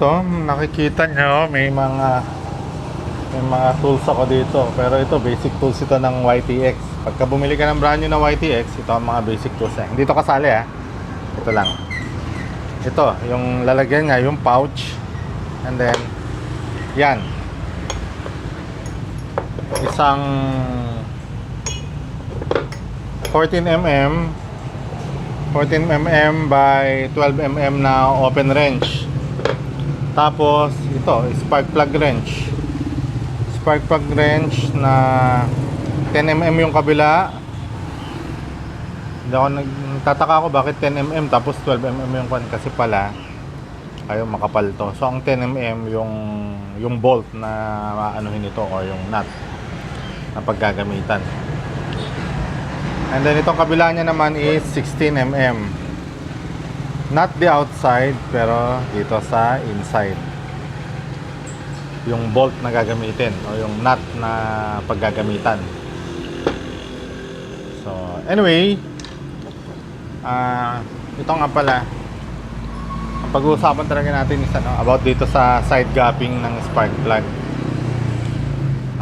ito, nakikita nyo, may mga tools ako dito. Pero ito, basic tools ito ng YTX. Pagka bumili ka ng brand new na YTX, ito ang mga basic tools niya. Hindi ito kasali ito lang. Ito, yung lalagyan nga, yung pouch. And then, yan. Isang 14mm 14mm by 12mm na open wrench. Tapos ito, spark plug wrench. Spark plug wrench na 10mm yung kabila. Hindi ako nagtataka ako bakit 10mm tapos 12mm yung kan, kasi pala ayaw makapal to. So ang 10mm yung bolt na maanuhin ito o yung nut na paggagamitan. And then itong kabila niya naman is 16mm. Not the outside, pero dito sa inside. Yung bolt na gagamitin o yung nut na paggagamitan. So, anyway, ito nga pala. Ang pag-uusapan talaga natin is about dito sa side gapping ng spark plug.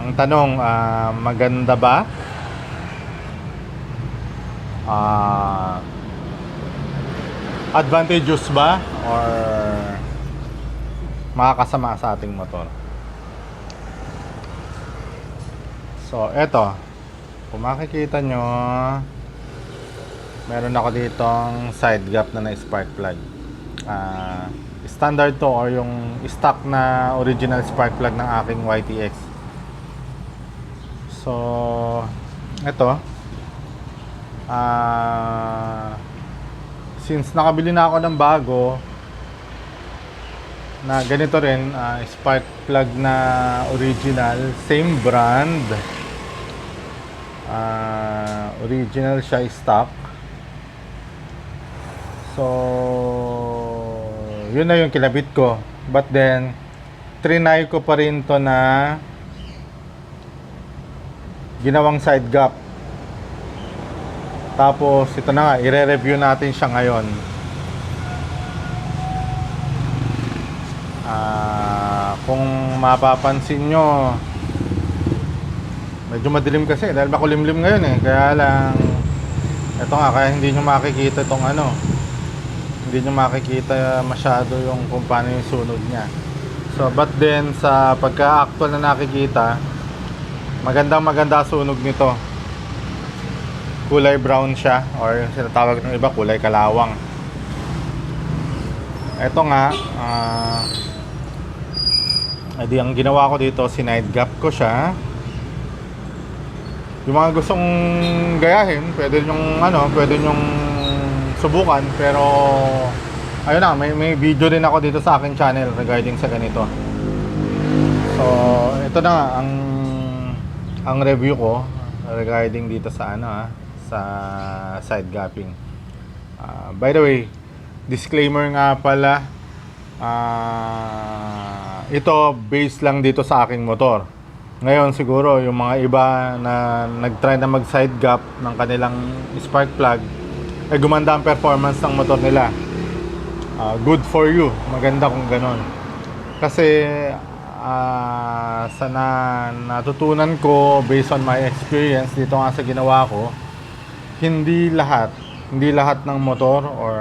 Ang tanong, maganda ba? Advantageous ba or makakasama sa ating motor? So, eto, kung makikita nyo, meron ako ditong side gap na spark plug. Standard to or yung stock na original spark plug ng aking YTX. So, eto, since nakabili na ako ng bago na ganito rin, spark plug na original, same brand, original siya, stock. So yun na yung kinabit ko, but then trinay ko pa rin to na ginawang side gap. Tapos ito na nga, i-review natin siya ngayon. Kung mapapansin nyo, medyo madilim kasi dahil makulimlim ngayon kaya lang ito nga, kaya hindi nyo makikita itong hindi nyo makikita masyado yung kung paano yung sunog nya. So but then sa pagka-actual na nakikita, maganda sunog nito. Kulay brown siya, or yung sinatawag ng iba kulay kalawang. Ito nga, edi ang ginawa ko dito, sinide gap ko siya. Yung mga gustong gayahin, pwede nyong subukan, pero ayun na, may video din ako dito sa aking channel regarding sa ganito. So ito na nga ang review ko regarding dito sa sa side gapping. By the way, disclaimer nga pala, ito based lang dito sa aking motor. Ngayon siguro yung mga iba na nag-try na mag side gap ng kanilang spark plug, ay gumanda ang performance ng motor nila. Good for you, maganda kung ganon. Kasi sa natutunan ko based on my experience dito nga sa ginawa ko, hindi lahat ng motor, or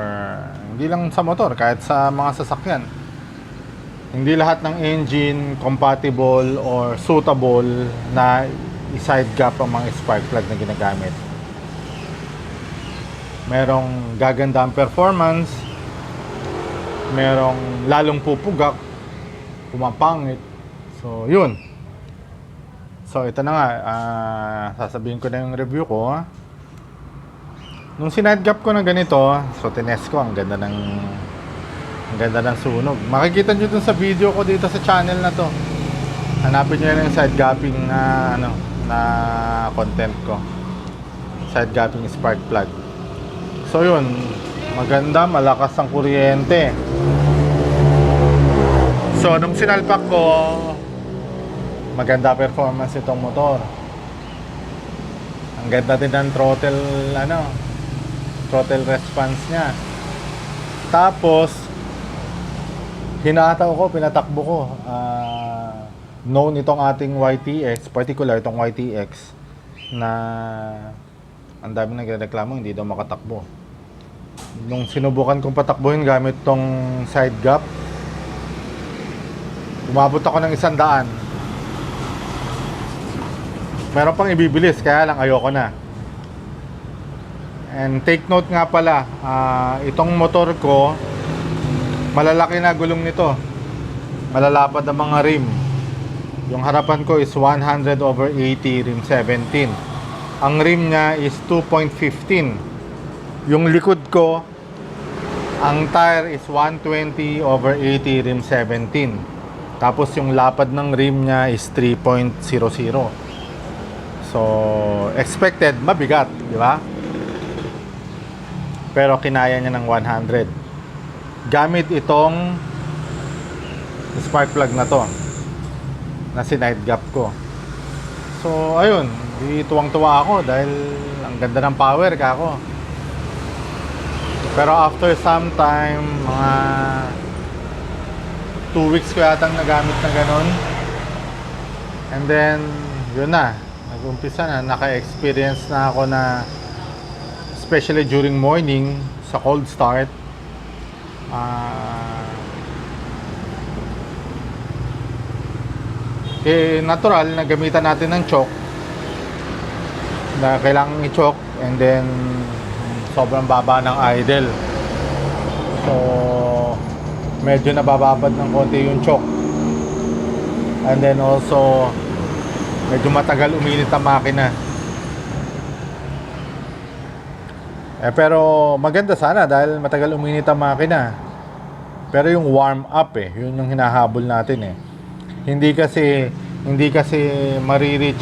hindi lang sa motor, kahit sa mga sasakyan, hindi lahat ng engine compatible or suitable na i-side gap ang mga spark plug na ginagamit. Merong gaganda ang performance, merong lalong pupugak, pumapangit. So yun. So ito na nga, sasabihin ko na yung review ko. Nung sinide gap ko ng ganito, so tinest ko, ang ganda ng sunog. Makikita nyo dun sa video ko dito sa channel na to. Hanapin nyo yung side gapping na content ko. Side gapping spark plug. So yun, maganda, malakas ang kuryente. So nung sinalpak ko, maganda performance itong motor. Ang ganda din ng throttle response niya. Tapos hinataw ko, pinatakbo ko. Known itong ating YTX, particular itong YTX, na ang dami nagreklamo, hindi daw makatakbo. Nung sinubukan kong patakbuhin gamit tong side gap, umabot ako ng 100. Meron pang ibibilis, kaya lang ayoko na. And take note nga pala, itong motor ko, malalaki na gulong nito. Malalapad ang mga rim. Yung harapan ko is 100/80 rim 17. Ang rim niya is 2.15. Yung likod ko, ang tire is 120/80 rim 17. Tapos yung lapad ng rim niya is 3.00. So, expected, mabigat, di ba? Pero kinaya niya ng 100. Gamit itong spark plug na to, na sinide gap ko. So, ayun, tuwang-tuwa ako dahil ang ganda ng power ka ako. Pero after some time, mga 2 weeks ko yatang nagamit na ganun. And then, yun na, nag-umpisa na, naka-experience na ako na, especially during morning, sa cold start, natural na gamitan natin ng choke na kailangan i-choke, and then sobrang baba ng idle, so medyo nabababad ng konti yung choke, and then also medyo matagal uminit ang makina. Pero maganda sana dahil matagal uminit ang makina, pero yung warm up yun yung hinahabol natin Hindi kasi mari-reach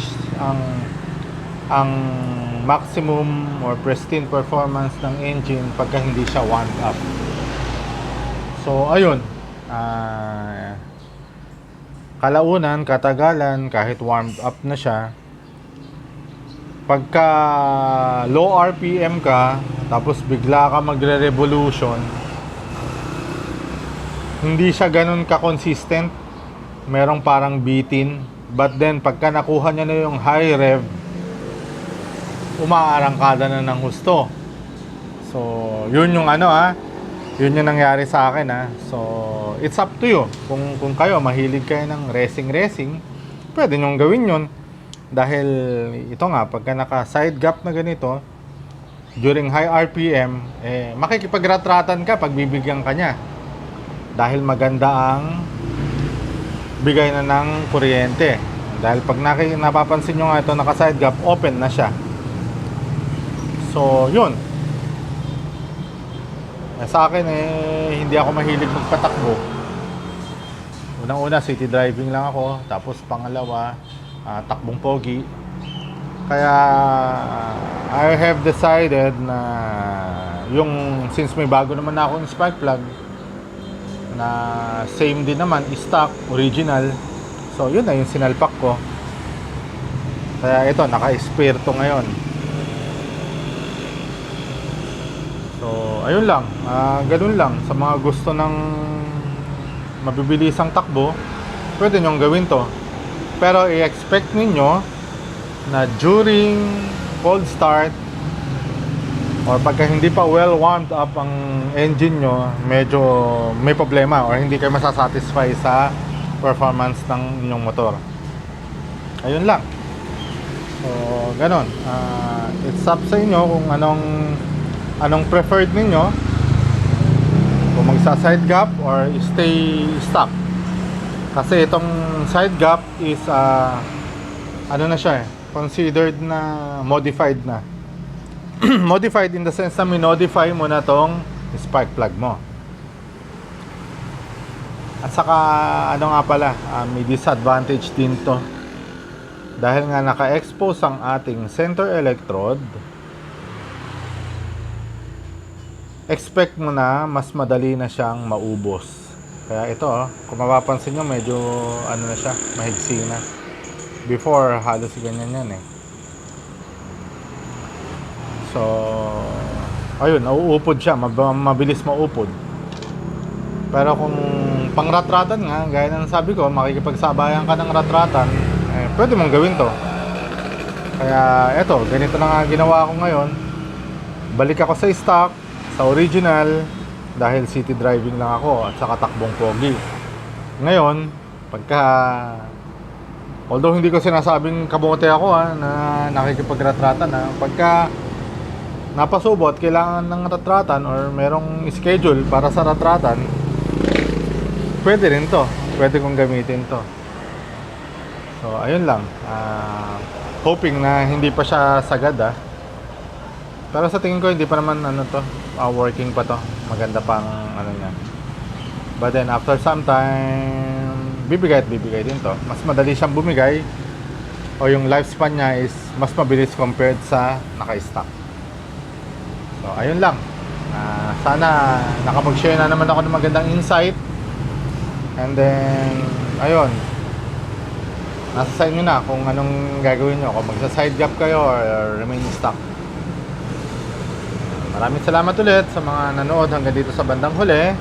ang maximum or pristine performance ng engine pagka hindi siya warmed up. So ayun, kalaunan, katagalan, kahit warmed up na siya, pagka low RPM ka tapos bigla ka magre-revolution, hindi siya ganun ka-consistent. Merong parang bitin, but then pagka nakuha niya na yung high rev, umaarangkada na ng husto. So yun yung yun yung nangyari sa akin So it's up to you. Kung kayo mahilig kayo ng racing, pwede nyong gawin yun. Dahil ito nga, pagka naka side gap na ganito, during high RPM, makikipagrat-ratan ka pag bibigyan ka niya. Dahil maganda ang bigay na ng kuryente. Dahil pag napapansin nyo nga ito, naka side gap, open na siya. So yun, sa akin hindi ako mahilig magpatakbo. Unang-una, city driving lang ako. Tapos pangalawa, takbong pogi. Kaya I have decided na since may bago naman na akong spark plug na same din naman, stock, original, so yun na yung sinalpak ko. Kaya ito, naka-spare to ngayon. So ayun lang, ganun lang. Sa mga gusto ng mabibilisang takbo, pwede nyong gawin to. Pero i-expect ninyo na during cold start or pagka hindi pa well warmed up ang engine nyo, medyo may problema or hindi kayo masasatisfy sa performance ng inyong motor. Ayun lang. So ganon, it's up sa inyo kung anong preferred ninyo, kung magsa side gap or stay stock. Kasi itong side gap is na siya considered na modified na. Modified in the sense na minodify mo na tong spark plug mo. At saka nga pala, may disadvantage din to. Dahil nga naka-expose ang ating center electrode, expect mo na mas madali na siyang maubos. Kaya ito, kung mapapansin nyo, medyo na siya, mahigsi na. Before, halos ganyan yan So ayun, nauupod siya, mabilis maupod. Pero kung pang ratratan nga, gaya ng sabi ko, makikipagsabayan ka ng ratratan, pwede mong gawin to. Kaya eto, ganito na nga ginawa ko ngayon. Balik ako sa stock, sa original, dahil city driving lang ako at saka takbong pogi. Ngayon, although hindi ko sinasabing kabote ako na nakikipagretratan pagka napasubot, kailangan ng retratan or merong schedule para sa retratan, pwede rin to, pwede kong gamitin to. So ayun lang, hoping na hindi pa siya sagad pero sa tingin ko hindi pa naman working pa to, maganda pang niya. But then after some time, bibigay din to. Mas madali siyang bumigay o yung lifespan niya is mas mabilis compared sa naka-stock. So ayun lang, sana nakapag-share na naman ako ng magandang insight. And then ayun, nasa sa inyo na kung anong gagawin nyo, kung magsa-side gap kayo or remain stock. Maraming salamat ulit sa mga nanood hanggang dito sa bandang huli.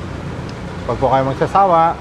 Huwag po kayo magsasawa.